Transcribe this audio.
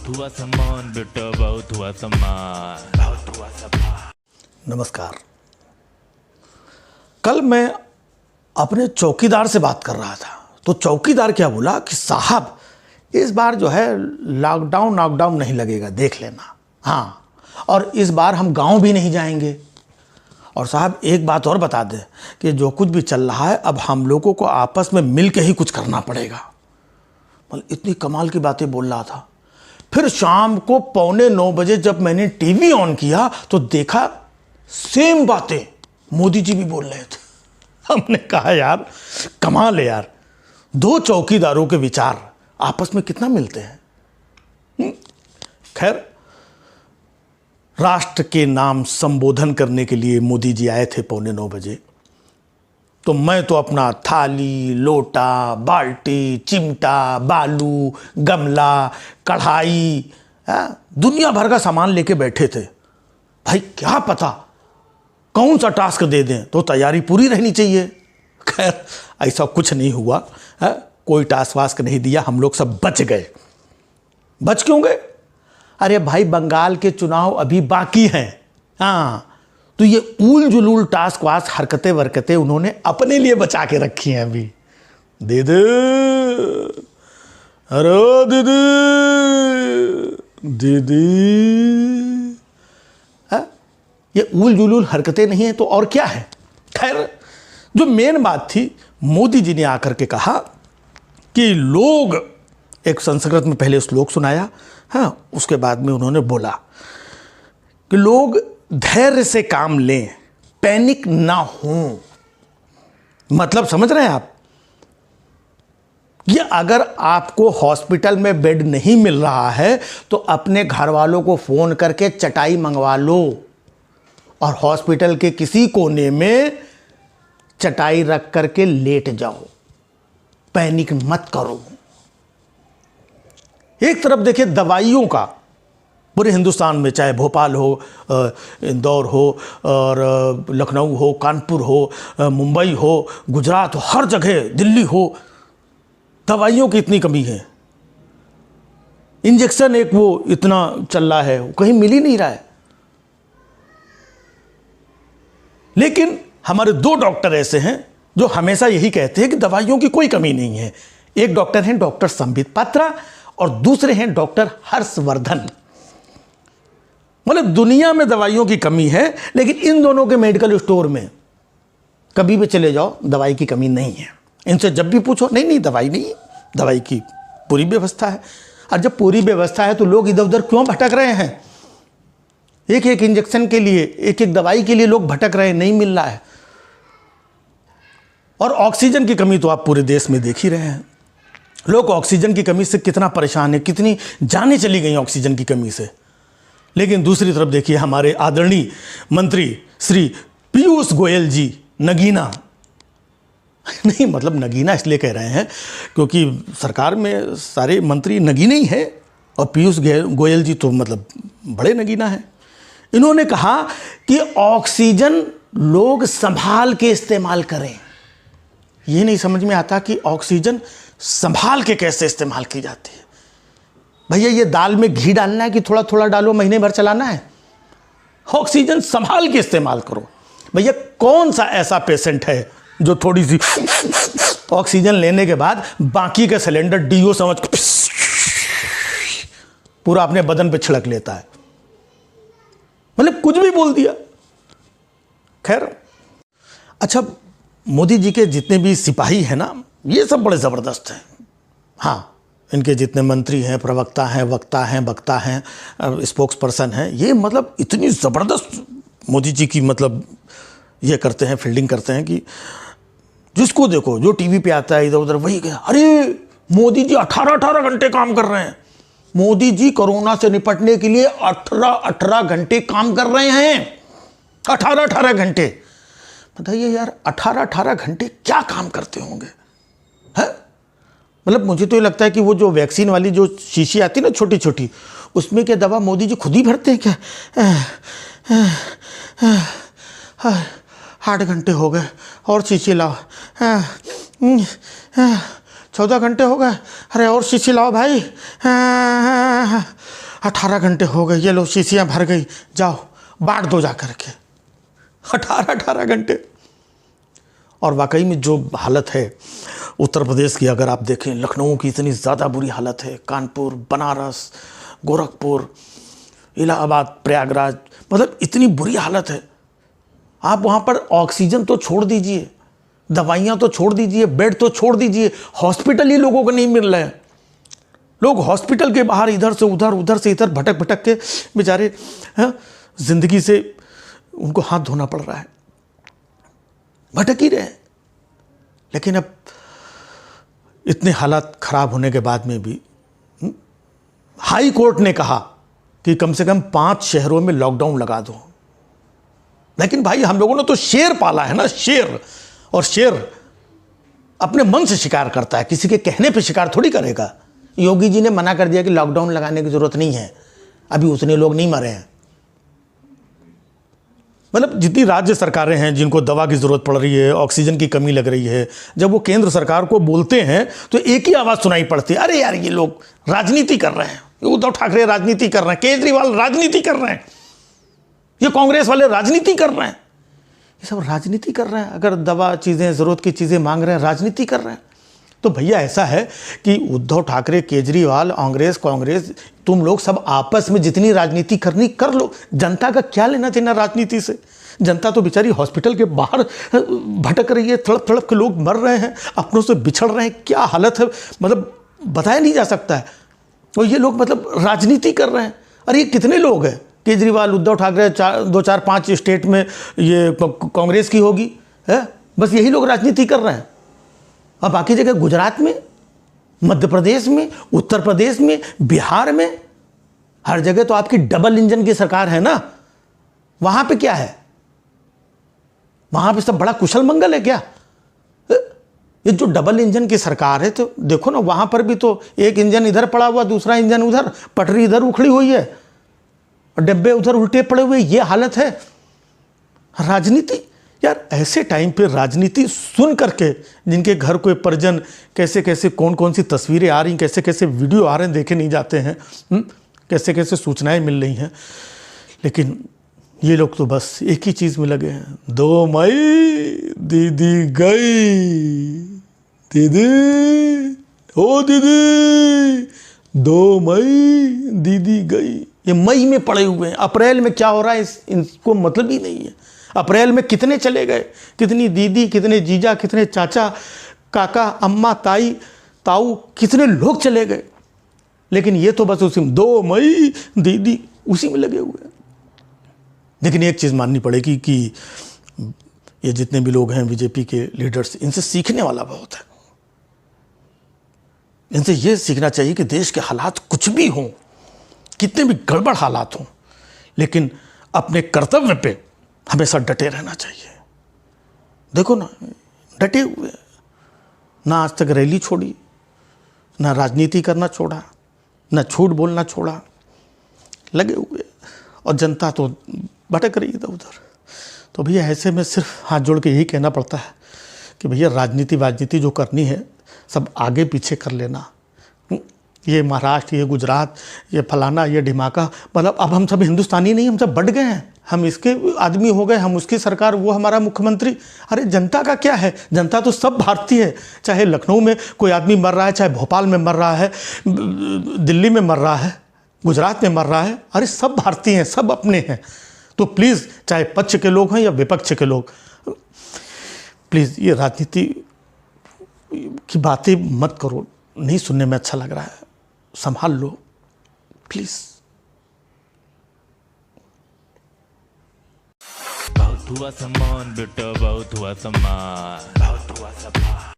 बहुत हुआ सामान बेटा, बहुत हुआ सामान, बहुत हुआ सामान। नमस्कार। कल मैं अपने चौकीदार से बात कर रहा था तो चौकीदार क्या बोला कि साहब इस बार जो है लॉकडाउन नहीं लगेगा, देख लेना। हाँ, और इस बार हम गांव भी नहीं जाएंगे। और साहब एक बात और बता दें कि जो कुछ भी चल रहा है अब हम लोगों को आपस में मिल के ही कुछ करना पड़ेगा। मतलब इतनी कमाल की बातें बोल रहा था। फिर शाम को 8:45 जब मैंने टीवी ऑन किया तो देखा सेम बातें मोदी जी भी बोल रहे थे। हमने कहा यार कमाल है यार, दो चौकीदारों के विचार आपस में कितना मिलते हैं। खैर, राष्ट्र के नाम संबोधन करने के लिए मोदी जी आए थे 8:45। तो मैं तो अपना थाली, लोटा, बाल्टी, चिमटा, बालू, गमला, कढ़ाई, दुनिया भर का सामान लेके बैठे थे। भाई क्या पता कौन सा टास्क दे दें, तो तैयारी पूरी रहनी चाहिए। खैर ऐसा कुछ नहीं हुआ है, कोई टास्क वास्क नहीं दिया, हम लोग सब बच गए। बच क्यों गए? अरे भाई बंगाल के चुनाव अभी बाकी हैं। हाँ, तो ये ऊल जुलूल टास्क वास्क हरकतें वरकतें उन्होंने अपने लिए बचा के रखी हैं अभी। दीदी, अरे दीदी दीदी, ये ऊल जुलूल हरकतें नहीं है तो और क्या है। खैर, जो मेन बात थी, मोदी जी ने आकर के कहा कि लोग, एक संस्कृत में पहले श्लोक सुनाया, हाँ, उसके बाद में उन्होंने बोला कि लोग धैर्य से काम लें, पैनिक ना हो। मतलब समझ रहे हैं आप कि अगर आपको हॉस्पिटल में बेड नहीं मिल रहा है तो अपने घर वालों को फोन करके चटाई मंगवा लो और हॉस्पिटल के किसी कोने में चटाई रख करके लेट जाओ, पैनिक मत करो। एक तरफ देखिए दवाइयों का पूरे हिंदुस्तान में, चाहे भोपाल हो, इंदौर हो, और लखनऊ हो, कानपुर हो, मुंबई हो, गुजरात हो, हर जगह, दिल्ली हो, दवाइयों की इतनी कमी है। इंजेक्शन एक वो इतना चल रहा है, कहीं मिल ही नहीं रहा है। लेकिन हमारे दो डॉक्टर ऐसे हैं जो हमेशा यही कहते हैं कि दवाइयों की कोई कमी नहीं है। एक डॉक्टर हैं डॉक्टर संबित पात्रा और दूसरे हैं डॉक्टर हर्षवर्धन। मतलब दुनिया में दवाइयों की कमी है, लेकिन इन दोनों के मेडिकल स्टोर में कभी भी चले जाओ दवाई की कमी नहीं है। इनसे जब भी पूछो, नहीं दवाई नहीं, दवाई की पूरी व्यवस्था है। और जब पूरी व्यवस्था है तो लोग इधर उधर क्यों भटक रहे हैं? एक एक इंजेक्शन के लिए, एक एक दवाई के लिए लोग भटक रहे हैं, नहीं मिल रहा है। और ऑक्सीजन की कमी तो आप पूरे देश में देख ही रहे हैं। लोग ऑक्सीजन की कमी से कितना परेशान है, कितनी जानें चली गई ऑक्सीजन की कमी से। लेकिन दूसरी तरफ देखिए हमारे आदरणीय मंत्री श्री पीयूष गोयल जी, नगीना नहीं, मतलब नगीना इसलिए कह रहे हैं क्योंकि सरकार में सारे मंत्री नगीने ही हैं और पीयूष गोयल जी तो मतलब बड़े नगीना हैं। इन्होंने कहा कि ऑक्सीजन लोग संभाल के इस्तेमाल करें। ये नहीं समझ में आता कि ऑक्सीजन संभाल के कैसे इस्तेमाल की जाती है। भैया ये दाल में घी डालना है कि थोड़ा थोड़ा डालो, महीने भर चलाना है? ऑक्सीजन संभाल के इस्तेमाल करो। भैया कौन सा ऐसा पेशेंट है जो थोड़ी सी ऑक्सीजन लेने के बाद बाकी का सिलेंडर डीओ समझ पूरा अपने बदन पे छिड़क लेता है? मतलब कुछ भी बोल दिया। खैर, अच्छा, मोदी जी के जितने भी सिपाही हैं ना, ये सब बड़े ज़बरदस्त हैं। हाँ, इनके जितने मंत्री हैं, प्रवक्ता हैं, वक्ता हैं, बक्ता हैं, स्पोक्स पर्सन हैं, ये मतलब इतनी ज़बरदस्त मोदी जी की मतलब ये करते हैं, फील्डिंग करते हैं कि जिसको देखो, जो टीवी पे आता है इधर उधर वही कहे, अरे मोदी जी 18 घंटे काम कर रहे हैं। मोदी जी कोरोना से निपटने के लिए 18 घंटे काम कर रहे हैं। 18 घंटे। बताइए यार, 18 घंटे क्या काम करते होंगे? है मतलब मुझे तो ये लगता है कि वो जो वैक्सीन वाली जो शीशी आती है ना छोटी छोटी, उसमें क्या दवा मोदी जी खुद ही भरते हैं क्या? 8 घंटे हो गए और शीशी लाओ। 14 घंटे हो गए, अरे और शीशी लाओ भाई। 18 घंटे हो गए, ये लो शीशियाँ भर गई, जाओ बांट दो जा कर के। 18 घंटे। और वाकई में जो हालत है उत्तर प्रदेश की, अगर आप देखें, लखनऊ की इतनी ज़्यादा बुरी हालत है, कानपुर, बनारस, गोरखपुर, इलाहाबाद, प्रयागराज, मतलब इतनी बुरी हालत है। आप वहाँ पर ऑक्सीजन तो छोड़ दीजिए, दवाइयाँ तो छोड़ दीजिए, बेड तो छोड़ दीजिए, हॉस्पिटल ही लोगों को नहीं मिल रहे हैं। लोग हॉस्पिटल के बाहर इधर से उधर, उधर से इधर भटक भटक के बेचारे ज़िंदगी से उनको हाथ धोना पड़ रहा है, भटक ही रहे। लेकिन अब इतने हालात ख़राब होने के बाद में भी हाई कोर्ट ने कहा कि कम से कम 5 शहरों में लॉकडाउन लगा दो। लेकिन भाई हम लोगों ने तो शेर पाला है ना, शेर। और शेर अपने मन से शिकार करता है, किसी के कहने पे शिकार थोड़ी करेगा। योगी जी ने मना कर दिया कि लॉकडाउन लगाने की ज़रूरत नहीं है, अभी उतने लोग नहीं मरे हैं। मतलब जितनी राज्य सरकारें हैं जिनको दवा की ज़रूरत पड़ रही है, ऑक्सीजन की कमी लग रही है, जब वो केंद्र सरकार को बोलते हैं तो एक ही आवाज़ सुनाई पड़ती है, अरे यार ये लोग राजनीति कर रहे हैं, उद्धव ठाकरे राजनीति कर रहे हैं, केजरीवाल राजनीति कर रहे हैं, ये कांग्रेस वाले राजनीति कर रहे हैं। ये सब राजनीति कर रहे हैं। अगर दवा चीज़ें, ज़रूरत की चीज़ें मांग रहे हैं, राजनीति कर रहे हैं। तो भैया ऐसा है कि उद्धव ठाकरे, केजरीवाल, कांग्रेस, तुम लोग सब आपस में जितनी राजनीति करनी कर लो। जनता का क्या लेना देना राजनीति से? जनता तो बेचारी हॉस्पिटल के बाहर भटक रही है, तड़प तड़प के लोग मर रहे हैं, अपनों से बिछड़ रहे हैं, क्या हालत है मतलब बताया नहीं जा सकता है। और ये लोग मतलब राजनीति कर रहे हैं। अरे ये कितने लोग हैं? केजरीवाल, उद्धव ठाकरे, 2, 4, 5 स्टेट में ये कांग्रेस की होगी है, बस यही लोग राजनीति कर रहे हैं। और बाकी जगह गुजरात में, मध्य प्रदेश में, उत्तर प्रदेश में, बिहार में, हर जगह तो आपकी डबल इंजन की सरकार है ना। वहां पे क्या है? वहां पे सब बड़ा कुशल मंगल है क्या? ये जो डबल इंजन की सरकार है, तो देखो ना, वहां पर भी तो एक इंजन इधर पड़ा हुआ, दूसरा इंजन उधर, पटरी इधर उखड़ी हुई है और डब्बे उधर उल्टे पड़े हुए, ये हालत है। राजनीति यार, ऐसे टाइम पे राजनीति सुन करके, जिनके घर कोई परिजन, कैसे कैसे कौन कौन सी तस्वीरें आ रही, कैसे कैसे वीडियो आ रहे हैं, देखे नहीं जाते हैं, कैसे कैसे सूचनाएं मिल रही हैं। लेकिन ये लोग तो बस एक ही चीज़ में लगे हैं, 2 मई दीदी गई, दीदी ओ दीदी, 2 मई दीदी गई। ये मई में पड़े हुए हैं, अप्रैल में क्या हो रहा है इनको मतलब ही नहीं है। अप्रैल में कितने चले गए, कितनी दीदी, कितने जीजा, कितने चाचा, काका, अम्मा, ताई, ताऊ, कितने लोग चले गए। लेकिन ये तो बस उसी में 2 मई दीदी, उसी में लगे हुए हैं। लेकिन एक चीज़ माननी पड़ेगी कि ये जितने भी लोग हैं बीजेपी के लीडर्स, इनसे सीखने वाला बहुत है। इनसे ये सीखना चाहिए कि देश के हालात कुछ भी हों, कितने भी गड़बड़ हालात हों, लेकिन अपने कर्तव्य पे हमेशा डटे रहना चाहिए। देखो ना, डटे हुए, ना आज तक रैली छोड़ी, ना राजनीति करना छोड़ा, ना झूठ बोलना छोड़ा, लगे हुए। और जनता तो भटक रही इधर उधर। तो भैया ऐसे में सिर्फ हाथ जोड़ के यही कहना पड़ता है कि भैया राजनीति जो करनी है सब आगे पीछे कर लेना। ये महाराष्ट्र, ये गुजरात, ये फलाना, ये ढिमाका, मतलब अब हम सब हिंदुस्तानी नहीं, हम सब बढ़ गए हैं, हम इसके आदमी हो गए, हम उसकी सरकार, वो हमारा मुख्यमंत्री। अरे जनता का क्या है? जनता तो सब भारतीय है। चाहे लखनऊ में कोई आदमी मर रहा है, चाहे भोपाल में मर रहा है, दिल्ली में मर रहा है, गुजरात में मर रहा है, अरे सब भारतीय हैं, सब अपने हैं। तो प्लीज़, चाहे पक्ष के लोग हैं या विपक्ष के लोग, प्लीज़ ये राजनीति की बातें मत करो, नहीं सुनने में अच्छा लग रहा है, संभाल लो प्लीज़। बहुत हुआ सम्मान बेटा, बहुत हुआ सम्मान, बहुत हुआ सम्मान।